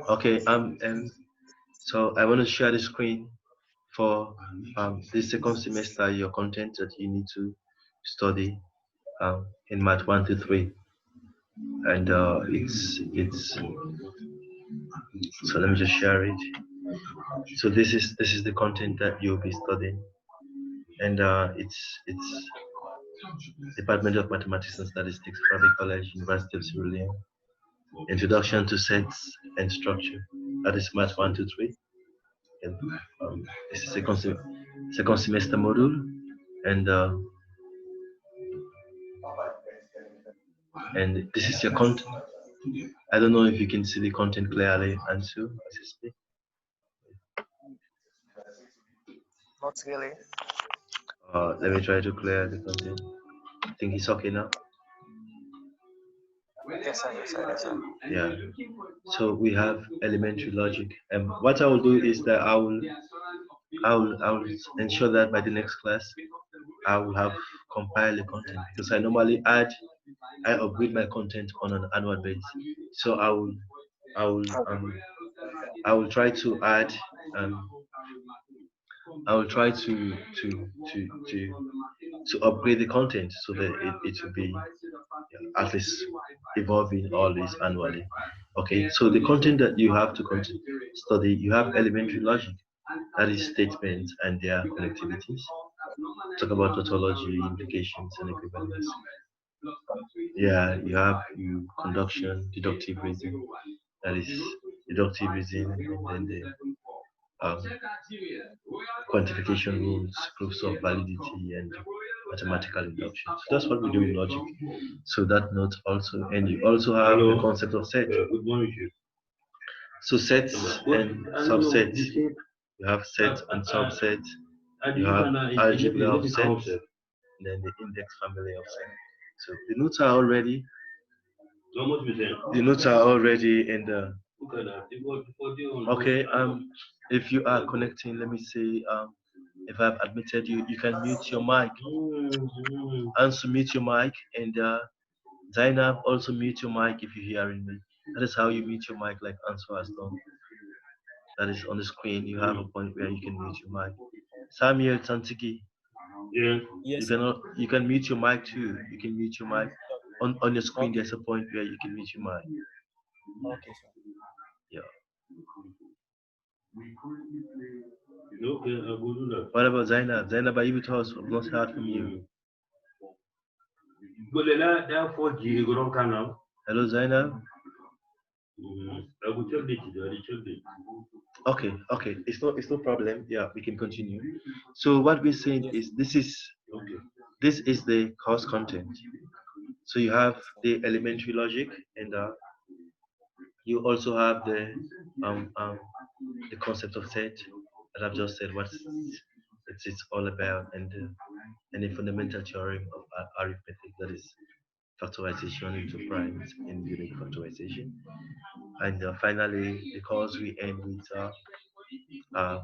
Okay, and so I want to share the screen for this second semester, your content that you need to study in Math 1 to 3. And it's so let me just share it. So this is the content that you'll be studying, and it's Department of Mathematics and Statistics, Private College, University of Sierra Leone. Introduction to Sets and Structure. That is Math 1 to 3. And this is second semester module, and this is your content. I don't know if you can see the content clearly, Ansu, as you speak. Not really. Let me try to clear the content. I think it's okay now. Yes, sir. Yeah. So we have elementary logic. And what I will do is that I will ensure that by the next class I will have compiled the content, because I normally I upgrade my content on an annual basis. So I will um I will try to add um I will try to upgrade the content so that it will be, yeah, at least evolving always annually. Okay, so the content that you have to study, you have elementary logic, that is statements and their connectivities. Talk about tautology, implications, and equivalence. Yeah, you have conduction, deductive reasoning, that is deductive reasoning, and then the quantification rules, proofs of validity, and mathematical induction. So that's what we do in logic. So that note also, and you also have the concept of set. So sets and subsets. You have sets and subsets. You have algebra of sets, and then the index family of sets. So the notes are already in the. Okay. If you are connecting, let me see. If I've admitted you, you can mute your mic. Answer, mute your mic, and Zainab, also mute your mic if you're hearing me. That is how you mute your mic, like Answer has done. That is on the screen. You have a point where you can mute your mic. Samuel Tantiki, Yes, sir. you can mute your mic too. You can mute your mic. On your screen, Okay, there's a point where you can mute your mic. okay, sir. Yeah. What about Zainab? Zainab, are you with us? I've not heard from you. Hello, Zainab. Okay. It's no problem. Yeah, we can continue. So what we're saying Yes, is this is the course content. So you have the elementary logic, and you also have the concept of set that I've just said what it's all about, and the fundamental theorem of arithmetic, that is factorization into primes and unique factorization. And finally, the course we end with uh,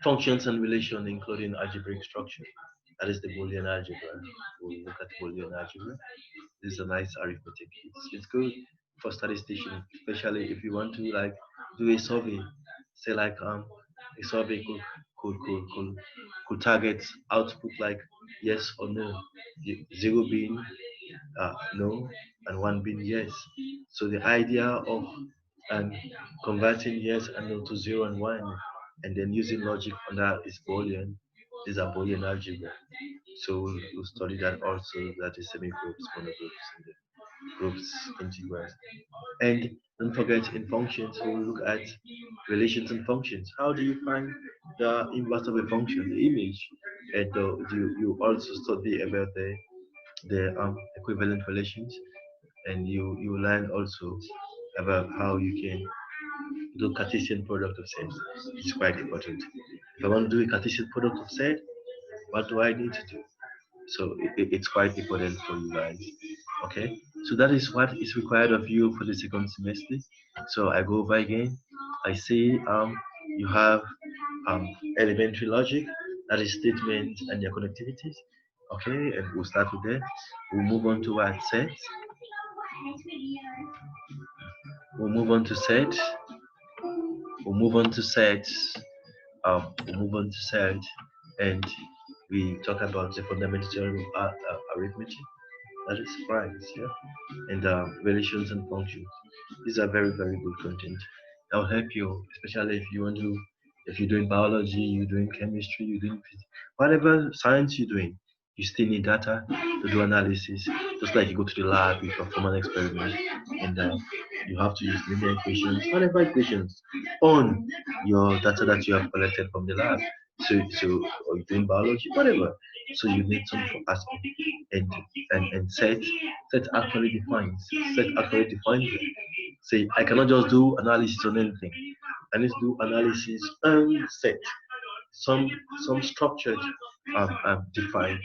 functions and relation, including algebraic structure. That is the Boolean algebra. We'll look at Boolean algebra. This is a nice arithmetic. It's good for statisticians, especially if you want to like do a survey. Say like a survey could target output like yes or no. Zero being no, and one being yes. So the idea of and converting yes and no to zero and one, and then using logic on that is Boolean. These are Boolean algebra. So we'll study that also. That is semi-groups, monogroups, and the groups, integrals. And don't forget in functions, we'll look at relations and functions. How do you find the inverse of a function, the image? And you also study about the equivalent relations, and you learn also about how you can do Cartesian product of sets. It's quite important. If I want to do a Cartesian product of set, what do I need to do? So it's quite important for you guys. Okay, so that is what is required of you for the second semester. So I go over again. I say you have um elementary logic, that is statements and their connectivities. Okay, and we'll start with that. We'll move on to what sets. We'll move on to set. We'll move on to sets. We'll move on to set, and we talk about the fundamental theory of arithmetic. That is primes, yeah, and relations and functions. These are very, very good content. That will help you, especially if you're doing biology, you're doing chemistry, you're doing physics, whatever science you're doing, you still need data to do analysis. Just like you go to the lab, you perform an experiment, and you have to use linear equations, whatever equations, on your data that you have collected from the lab. So, or you're doing biology, whatever. So you need some for aspect, and and set actually defines set actually defines it. Say I cannot just do analysis on anything. I need to do analysis and set some structured define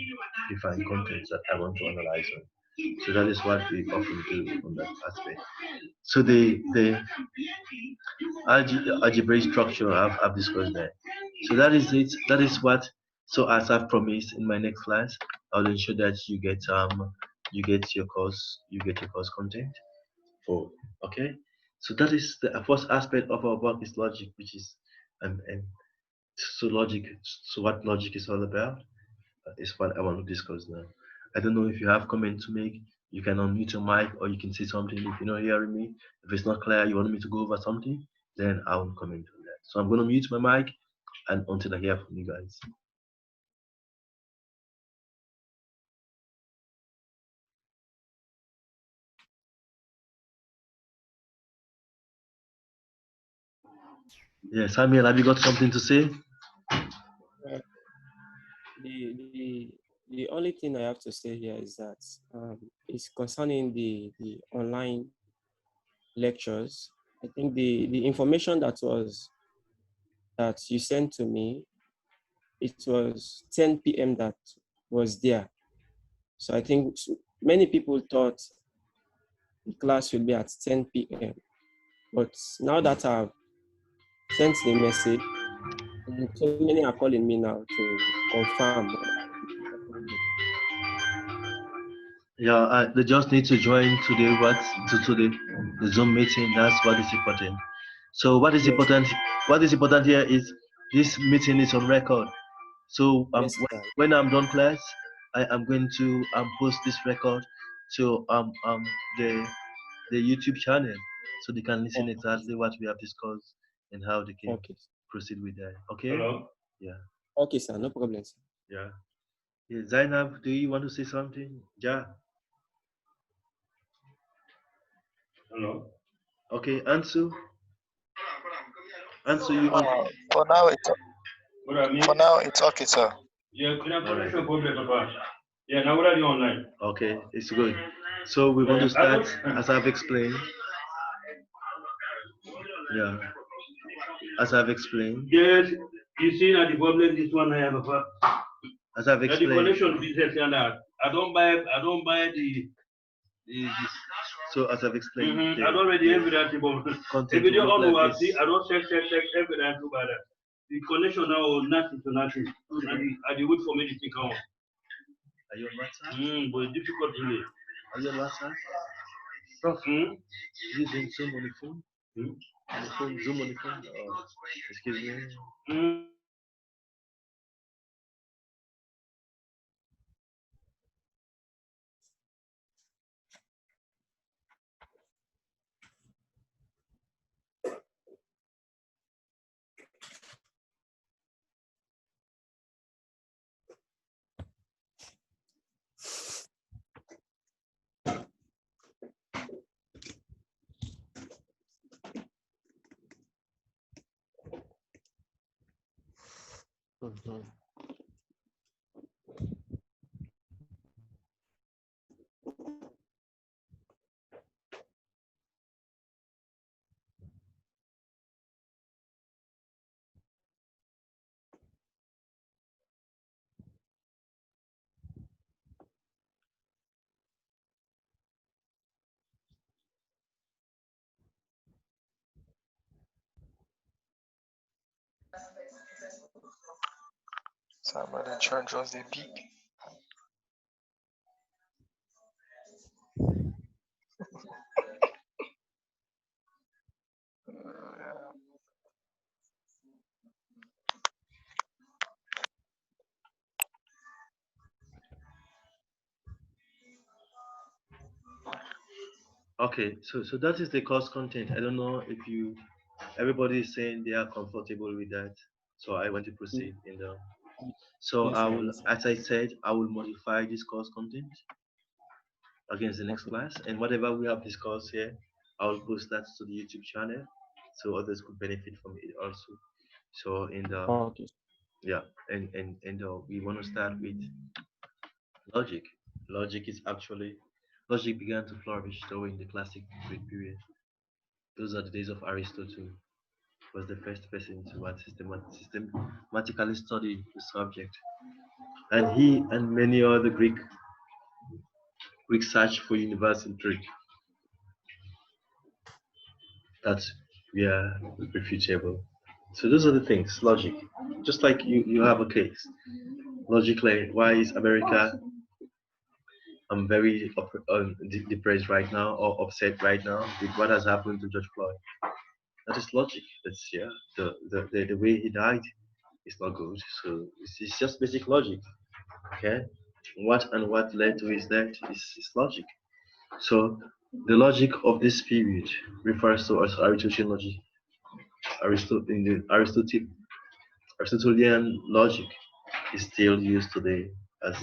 contents that I want to analyze on. So that is what we often do on that aspect. So the algebraic structure I've discussed that. So that is it. That is what. So as I've promised in my next class, I'll ensure that you get your course content for okay. So that is the first aspect of our work is logic, which is and so logic. So what logic is all about is what I want to discuss now. I don't know if you have comment to make. You can unmute your mic or you can say something if you're not hearing me. If it's not clear, you want me to go over something, then I will comment on that. So I'm going to mute my mic and until I hear from you guys. Yeah, Samuel, have you got something to say? Uh, the only thing I have to say here is that it's concerning the online lectures. I think the information that you sent to me, it was 10 p.m. that was there. So I think many people thought the class will be at 10 p.m. But now that I've sent the message, and so many are calling me now to confirm. Yeah, they just need to join to the Zoom meeting. That's what is important. So what is Yes, important? What is important here is this meeting is on record. So yes, sir. when I'm done class, I am going to post this record to the the YouTube channel so they can listen Okay, exactly what we have discussed and how they can okay, proceed with that. Okay? Hello? Yeah. okay, sir. No problem, sir. Yeah. Yeah. Zainab, do you want to say something? Yeah. Hello. Okay, Ansu. Ansu, you on? For now, it's What I mean? for now it's okay, sir. Yeah, can I put your problem, Papa? Yeah, now what are you online? Okay, it's good. So we're going to start as I've explained. Yeah, as I've explained. Yes, you see that the problem this one I have, Papa. As I've explained. The connection business and that. I don't buy the so as I've explained. I don't ready evidence about content. If you don't know what I don't check evidence about that. The connection now nothing to nothing. And the wait for me to think on. Are you on WhatsApp? But it's difficult really. Are you on WhatsApp? Prof, using Zoom on the phone? On the phone, Zoom on the phone? Excuse me. Mhm. Somebody charge us the peak. Okay, so that is the course content. I don't know if you everybody is saying they are comfortable with that. So I want to Mm, proceed in the so yes, I sir. will, Yes, sir. as I said, I will modify this course content against the next Okay. class, and whatever we have discussed here, I will post that to the YouTube channel, so others could benefit from it also. So in the Okay. yeah, and we want to start with logic. Logic is actually logic began to flourish during the classic Greek period. Those are the days of Aristotle. Was the first person to systematically study the subject, and he and many other Greek searched for universal truth that were refutable. So those are the things, logic. Just like you have a case. Logically, why is America very depressed right now or upset right now with what has happened to George Floyd? That is logic. That's yeah. The way he died is not good. So it's just basic logic. Okay, what led to his death is logic. So the logic of this period refers to as Aristotelian logic. In the Aristotelian logic is still used today as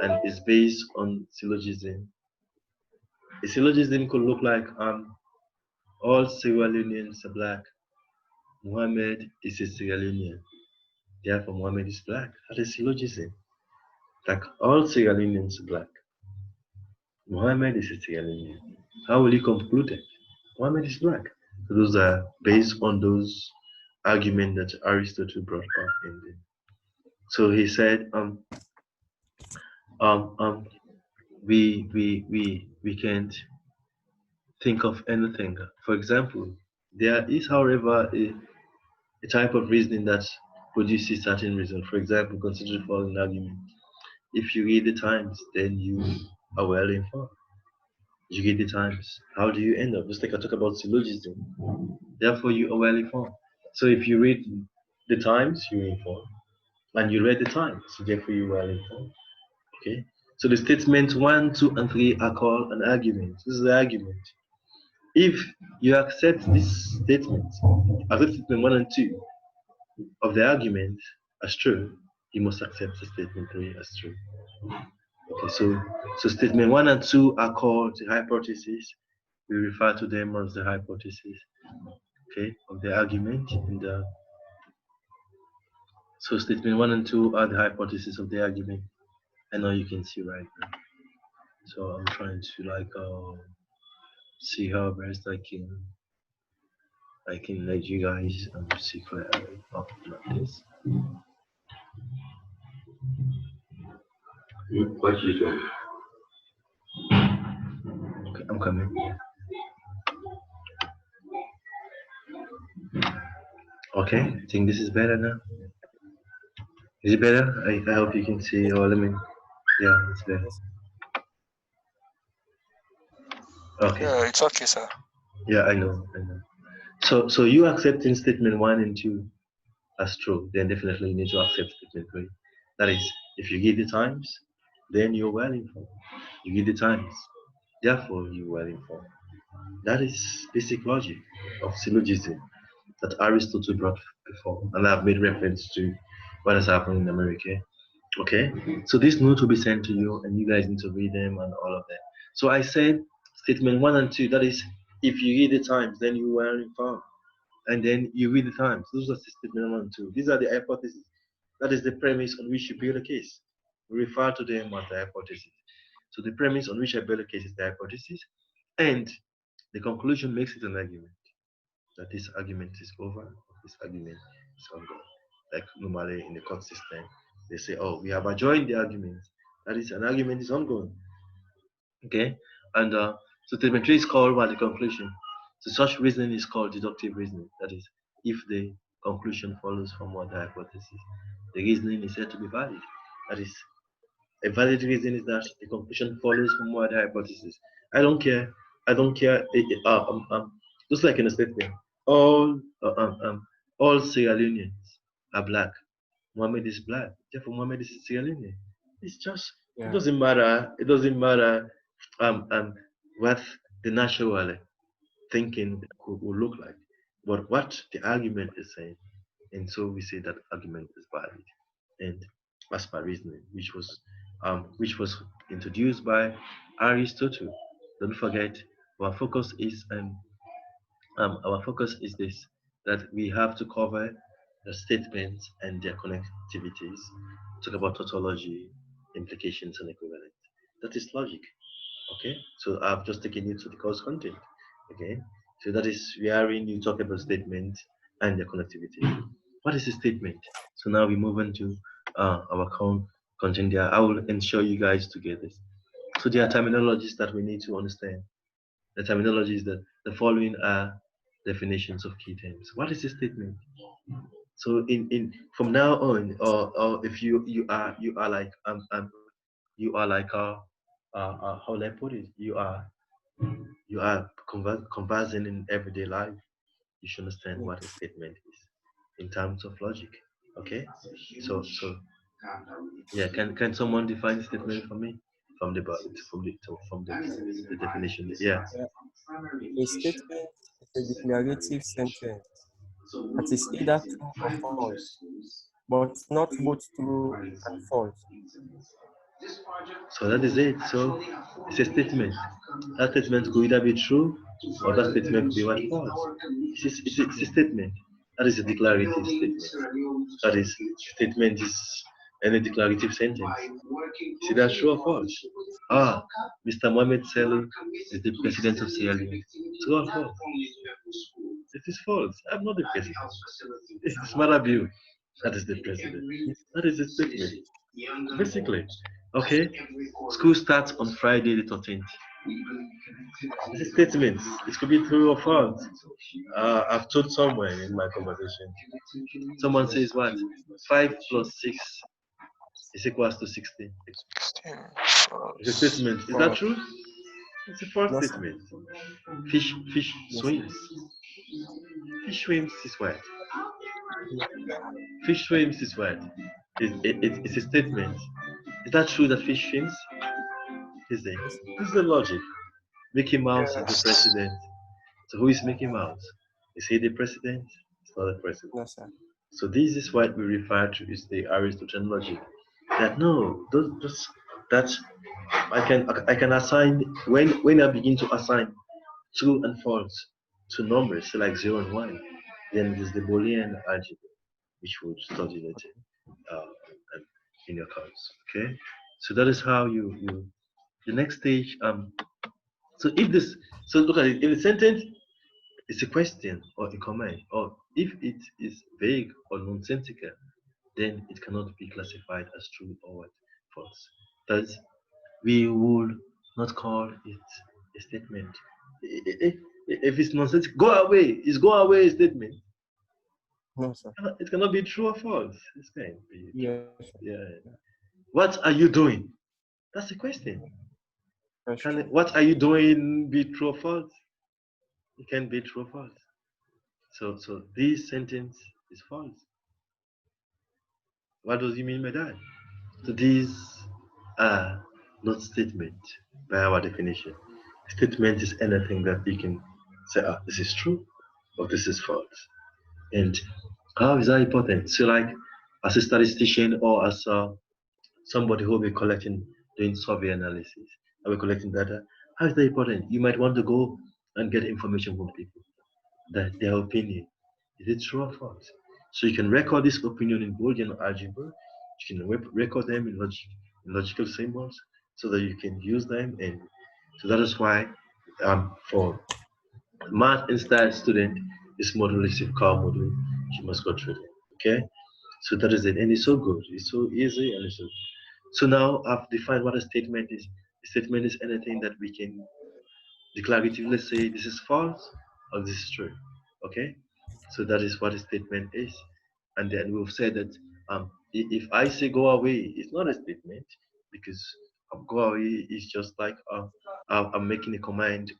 and is based on syllogism. A syllogism could look like all Sierra Leoneans are black. Muhammad is a Sierra Leonean. Therefore, Muhammad is black. That is syllogism. Like all Sierra Leoneans are black. Muhammad is a Sierra Leonean. How will you conclude it? Muhammad is black. So those are based on those arguments that Aristotle brought up in the. So he said, um, um, we can't think of anything. For example, there is, however, a type of reasoning that produces certain reason. For example, consider the following argument: if you read the Times, then you are well informed. You read the Times. How do you end up? Just like I talk about syllogism. Therefore, you are well informed. So if you read the Times, you're informed, and you read the Times, so therefore you are well informed. Okay. So the statements one, two, and three are called an argument. This is the argument. If you accept this statement, accept statement one and two of the argument as true, you must accept the statement three as true. Okay, so statement one and two are called the hypothesis. We refer to them as the hypothesis, okay, of the argument. And so statement one and two are the hypothesis of the argument. I know you can see right now. So I'm trying to like see how best I can let you guys see clearly. Oh, not this. What you doing? Okay, I'm coming. Okay, I think this is better now. Is it better? I hope you can see. Oh, let me. Yeah, it's better. Yes. Okay. Yeah, it's okay, sir. Yeah, I know. I know. So you accepting statement one and two as true, then definitely you need to accept statement three. That is, if you give the times, then you're well informed. You give the times, therefore you're well informed. That is basic logic of syllogism that Aristotle brought before, and I've made reference to what has happened in America. Okay, so this note will be sent to you, and you guys need to read them and all of that. So I said statement one and two. That is, if you read the Times, then you were informed, and then you read the Times. Those are statement one and two. These are the hypotheses. That is the premise on which you build a case. We refer to them as the hypothesis. So the premise on which I build a case is the hypothesis, and the conclusion makes it an argument. That this argument is over, this argument is ongoing. Like normally in the court system, they say, oh, we have adjourned the argument. That is, an argument is ongoing. Okay? And so statement three is called what the conclusion. So such reasoning is called deductive reasoning. That is, if the conclusion follows from what the hypothesis, the reasoning is said to be valid. That is, a valid reason is that the conclusion follows from what the hypothesis. I don't care. I don't care. Just like in a statement, all uh, um, um, all Sierra Leoneans are black. Mohammed is black. Therefore, Mohammed is Sierra Leonean. It's just it Yeah. doesn't matter. It doesn't matter um, um, what the natural thinking would look like, but what the argument is saying. And so we say that argument is valid. And as per reasoning, which was introduced by Aristotle. Don't forget, our focus is um, our focus is this, that we have to cover the statements and their connectivities, talk about tautology, implications, and equivalent. That is logic. Okay, so I've just taken you to the course content. Okay, so that is wherein you talk about statement and their connectivity. What is a statement? So now we move on to our content there. I will ensure you guys to get this. So there are terminologies that we need to understand. The terminology is that the following are definitions of key terms. What is a statement? So in from now on, or if you are like you are like how will I put it? You are conversing in everyday life. You should understand Yeah. what a statement is in terms of logic. Okay. So yeah, can someone define statement for me from the from the definition? Yeah. Yeah. A statement is a declarative sentence that is either true or false, but not both true and false. So that is it. So it's a statement. That statement could either be true or that statement could be what false. It's a statement. That is a declarative statement. That is, statement is any declarative sentence. Is that true or false? Ah, Mr. Mohamed Saleh is the president of Sierra Leone. True or false? It is false. I'm not the president. It's Marabiu. That is the president. That is a statement. Basically. Okay. School starts on Friday the 13th. It's a statement. It could be true or false. I've told someone in my conversation. Someone says what? 5 plus 6 is equals to 16. 16 It's a plus statement. Is that 4. true? It's a false No, sir. statement. Fish Yes, sir. swims. Fish swims is what? Yes, Fish swims is what? It's a statement. Is that true that fish swims? Is it? yes, sir. This is the logic. Mickey Mouse is the Yes. president. So who is Mickey Mouse? Is he the president? It's not the president. No, sir. So this is what we refer to as the Aristotelian logic. That no, those that I can assign when I begin to assign true and false to numbers, so like 0 and 1, then there's the Boolean algebra, which we'll study later uh, in your course. Okay, so that is how you the next stage. So if this so look at it. If the sentence is a question or a comment, or if it is vague or nonsensical, then it cannot be classified as true or what false. Thus, we would not call it a statement. If it's nonsense, go away. It's go away a statement. No, sir. It cannot be true or false. It can't be true. Yes, sir. Yeah. What are you doing? That's the question. That's Can true. what are you doing be true or false? It can be true or false. So this sentence is false. What does he mean by that? So these are not statement by our definition. Statement is anything that you can say, this is true or this is false. And how is that important? So, like, as a statistician or as somebody who will be collecting, doing survey analysis, I will be collecting data. How is that important? You might want to go and get information from people, that their opinion. Is it true or false? So you can record this opinion in Boolean algebra. You can record them in logical symbols so that you can use them. And so that is why for math and science student, this module is a core module. You must go through it. Okay? So that is it. And it's so good. It's so easy and it's so good. So now I've defined what a statement is. A statement is anything that we can declaratively say this is false or this is true. Okay? So that is what a statement is. And then we've said that if I say go away, it's not a statement because go away is just like I'm making a command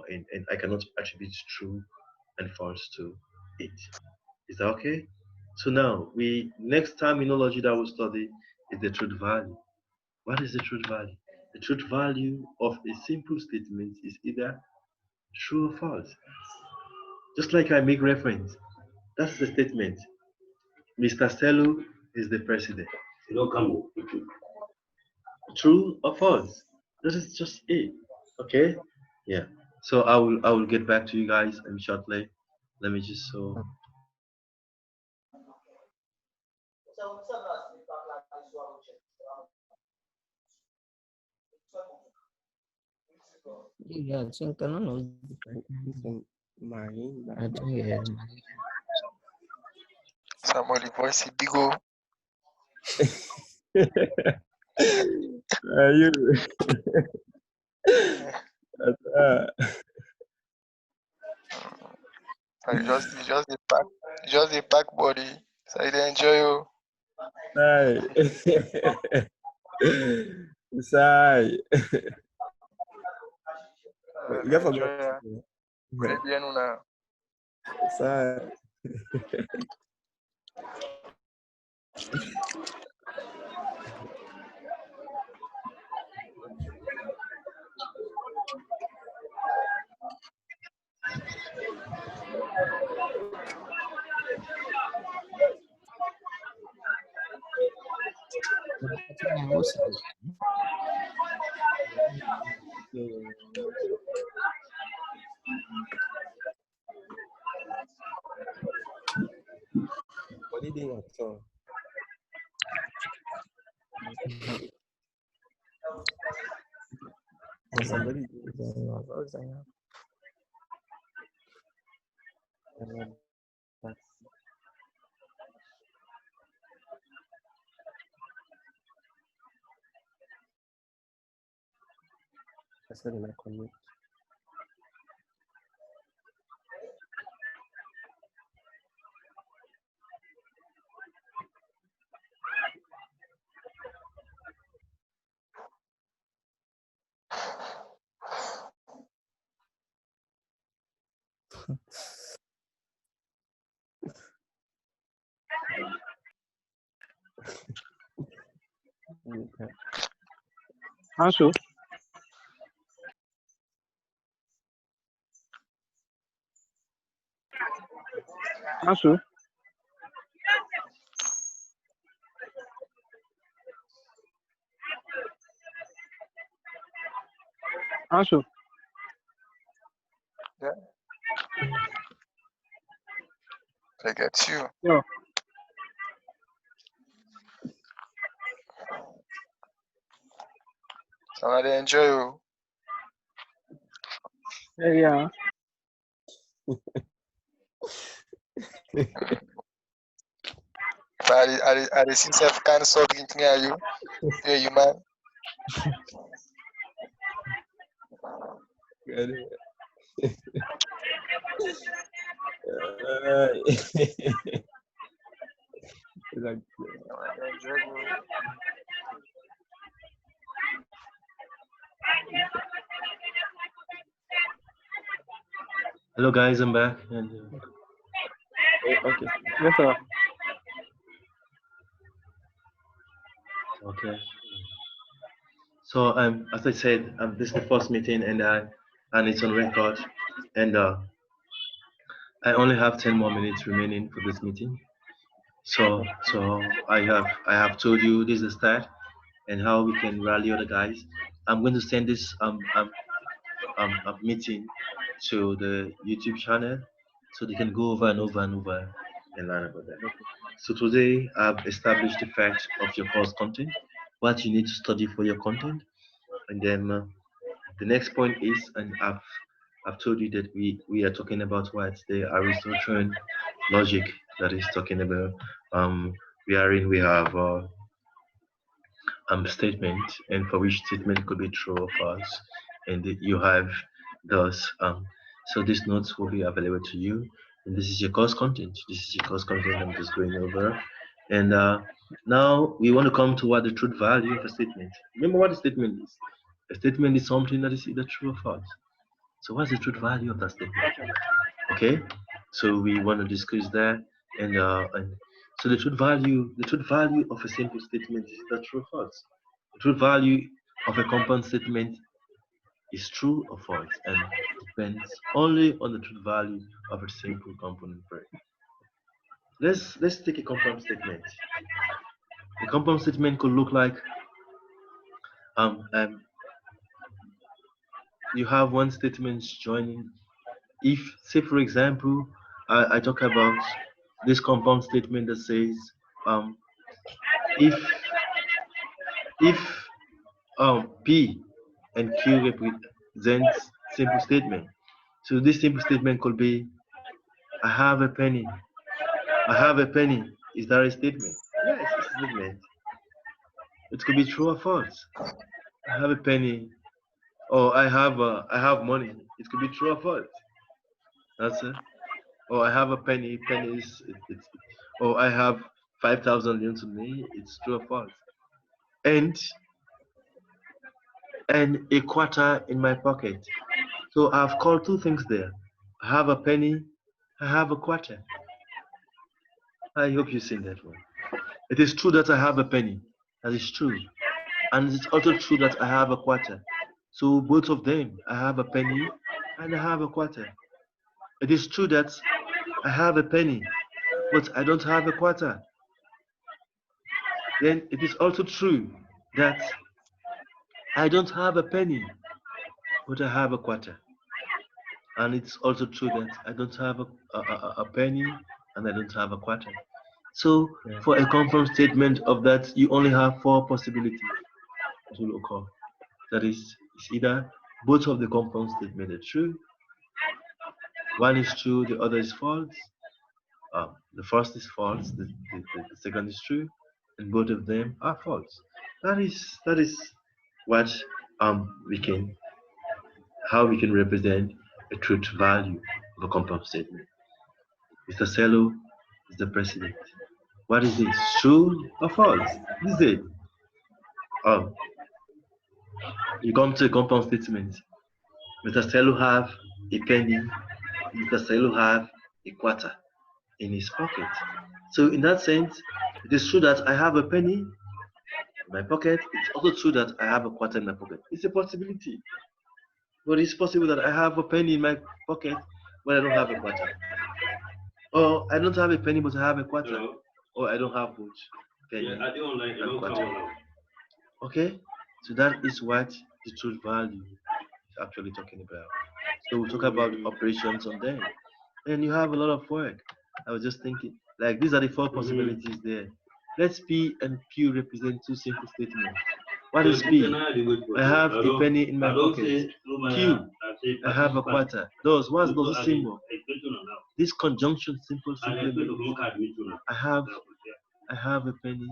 and I cannot attribute true and false to it. Is that okay? So now we next terminology that we'll study is the truth value. What is the truth value? The truth value of a simple statement is either true or false. Just like I make reference, that's the statement. Mr. Sello is the president. True or false? That is just it. Okay? Yeah. So I will get back to you guys shortly. Let me just so Yeah, I think I don't know. So Marine, I think yeah. Samuel, the voice is big. Oh. are you? Uh, So you just the back body. So you dey enjoy you. Sai. Sai. You You dey get forget. enjoy ya. Pray bien una. Sai. I think I also. What did you at all? Or somebody did. That I said in my commute. Okay. Ansu, Ansu, Ansu. Yeah. I get you. Yo, So I dey enjoy you. yeah. If I dey see self kind of something near you. Yeah, you man. Got it. Like, I dey enjoy you. hello guys, I'm back and okay. Yes, sir. okay. So as I said, this is the first meeting and it's on record and I only have 10 more minutes remaining for this meeting. So I have told you this is the start and how we can rally other guys. I'm going to send this a meeting to the YouTube channel so they can go over and over and over and learn about that. So today I've established the fact of your course content, what you need to study for your content, and then the next point is, and I've told you that we are talking about what's the Aristotelian logic that is talking about wherein we have statement and for which statement could be true or false, and you have those so these notes will be available to you, and this is your course content. This is your course content. I'm just going over, and now we want to come to what the truth value of a statement. Remember what a statement is. A statement is something that is either true or false. So what's the truth value of that statement? Okay, so we want to discuss that, and so the truth value of a simple statement is either true or false. The truth value of a compound statement is true or false and depends only on the truth value of a simple component pair. Let's take a compound statement. A compound statement could look like um, um you have one statement joining. If, say for example, I talk about this compound statement that says um if if P and Q represents simple statement. So this simple statement could be I have a penny. I have a penny. Is that a statement? Yes, it's a statement. It could be true or false. I have a penny, or I have money. It could be true or false. That's it. Or I have a penny. Penny is or I have 5,000 yuan to me. It's true or false. And a quarter in my pocket. So I've called two things there. I have a penny. I have a quarter. I hope you've seen that one. It is true that I have a penny. That is true. And it's also true that I have a quarter. So both of them, I have a penny and I have a quarter. It is true that I have a penny, but I don't have a quarter. Then it is also true that I don't have a penny, but I have a quarter. And it's also true that I don't have a penny and I don't have a quarter. So Yeah. for a compound statement of that, you only have four possibilities to occur. That is, it's either both of the compound statements are true, one is true, the other is false. The first is false, the second is true, and both of them are false. That is what we can how we can represent a truth value of a compound statement. Mr. Cello is the president. What is this? True or false? This is it. Um, you come to a compound statement. Mr. Cello have a penny. Mr. Cello have a quarter in his pocket. So in that sense, it is true that I have a penny in my pocket. It's also true that I have a quarter in my pocket. It's a possibility. But it's possible that I have a penny in my pocket but I don't have a quarter. Or I don't have a penny but I have a quarter. Hello? Or I don't have both penny Yeah, I do online. You and don't come quarter. online. Okay? So that is what the truth value is actually talking about. So we talk about operations on them. And you have a lot of work. I was just thinking, like these are the four possibilities there. Let's P and Q represent two simple statements. What So is this P? is now the wait for I you. have a penny in my I don't pocket. say through my Q, I say I have a participant. quarter. Those, what's So those I symbol? explain now. This conjunction simple And simply explain to means come card me too now. I have a penny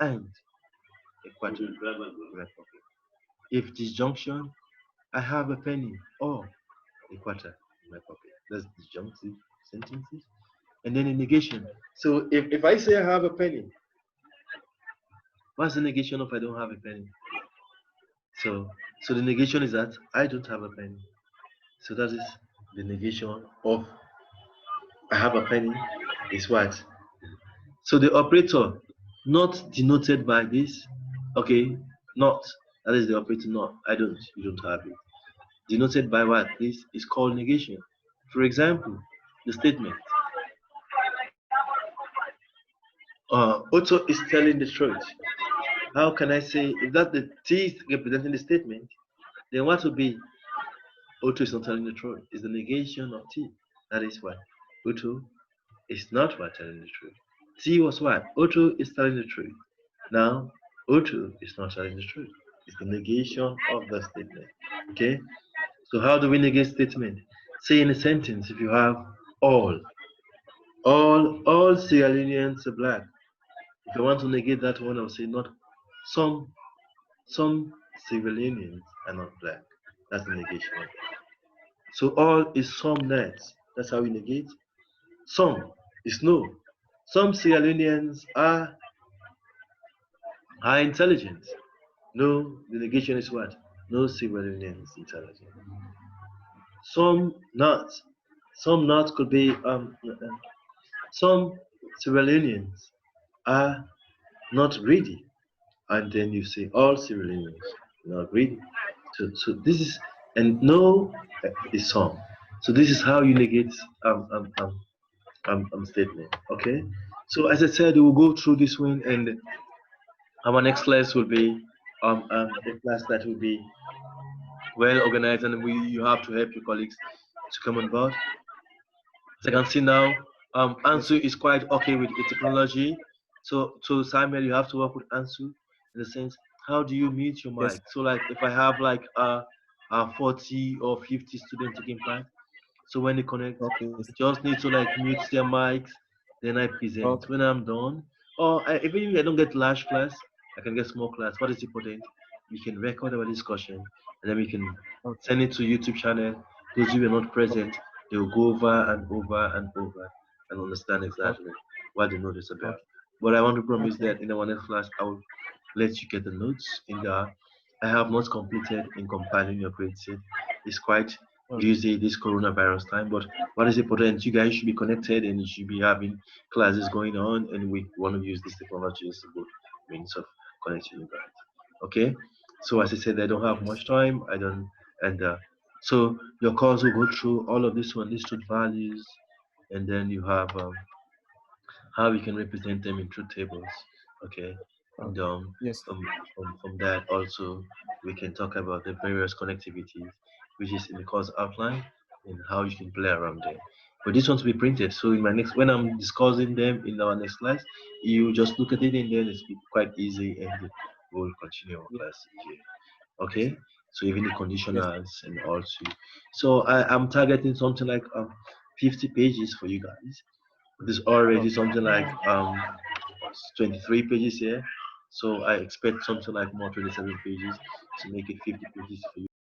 and a quarter in my pocket. If disjunction, I have a penny or a quarter in my pocket. That's disjunctive sentences. And then a negation. So if I say I have a penny, what's the negation of I don't have a penny? So the negation is that I don't have a penny. So that is the negation of I have a penny is what? So the operator not denoted by this, okay, not, that is the operator not, you don't have it. Denoted by what? This is called negation. For example, the statement, Otto is telling the truth. How can I say, if that the T is representing the statement, then what would be Otto is not telling the truth? Is the negation of T. That is what? Otto is not what telling the truth. T was what? Otto is telling the truth. Now, Otto is not telling the truth. It's the negation of the statement. Okay? So how do we negate statement? Say in a sentence, if you have all, all Sierra Leoneans are black. If I want to negate that one, I'll say not some Sierra Leoneans are not black. That's the negation. So all is some net. That's how we negate. Some is no. Some Sierra Leoneans are high intelligence. No, the negation is what? No Sierra Leoneans intelligent. Some not. Some not could be some Sierra are not ready. And then you say all Sierra Leoneans Agreed. So this is and no is song. So this is how you negate statement. Okay. So as I said, we will go through this one, and our next class will be a class that will be well organized, and you have to help your colleagues to come on board. As I can see now, Yes, Ansu is quite okay with the technology. So Samuel, you have to work with Ansu in the sense, how do you mute your yes, mic? So like if I have like 40 or 50 students taking part, so when they connect, okay, they just need to like mute their mics, then I present. okay, When I'm done, or even if I don't get large class, I can get small class. What is important? We can record our discussion, and then we can okay, send it to YouTube channel. Those who were not okay, present, they will go over and over and over and understand okay, exactly what the note is about. okay, But I want to promise okay, that in our next class, I will let you get the notes in the. I have not completed in compiling your grade set. It's quite okay, busy this coronavirus time, but what is important? You guys should be connected and you should be having classes going on, and we want to use this technology as a good means of connecting you guys. Okay, so as I said, I don't have okay, much time. I don't, and so your course will go through all of this one, listed values, and then you have how we can represent them in truth tables. Okay, and okay, yes, from that also we can talk about the various connectivities, which is in the course outline and how you can play around them. But this one to be printed. So in my next, when I'm discussing them in our next class, you just look at it and then it's quite easy, and we'll continue our yes, class here. Okay, so even the yes, conditionals and also, so I'm targeting something like 50 pages for you guys. There's already okay, something like 23 pages here. So I expect something like more 27 pages to make it 50 pages for you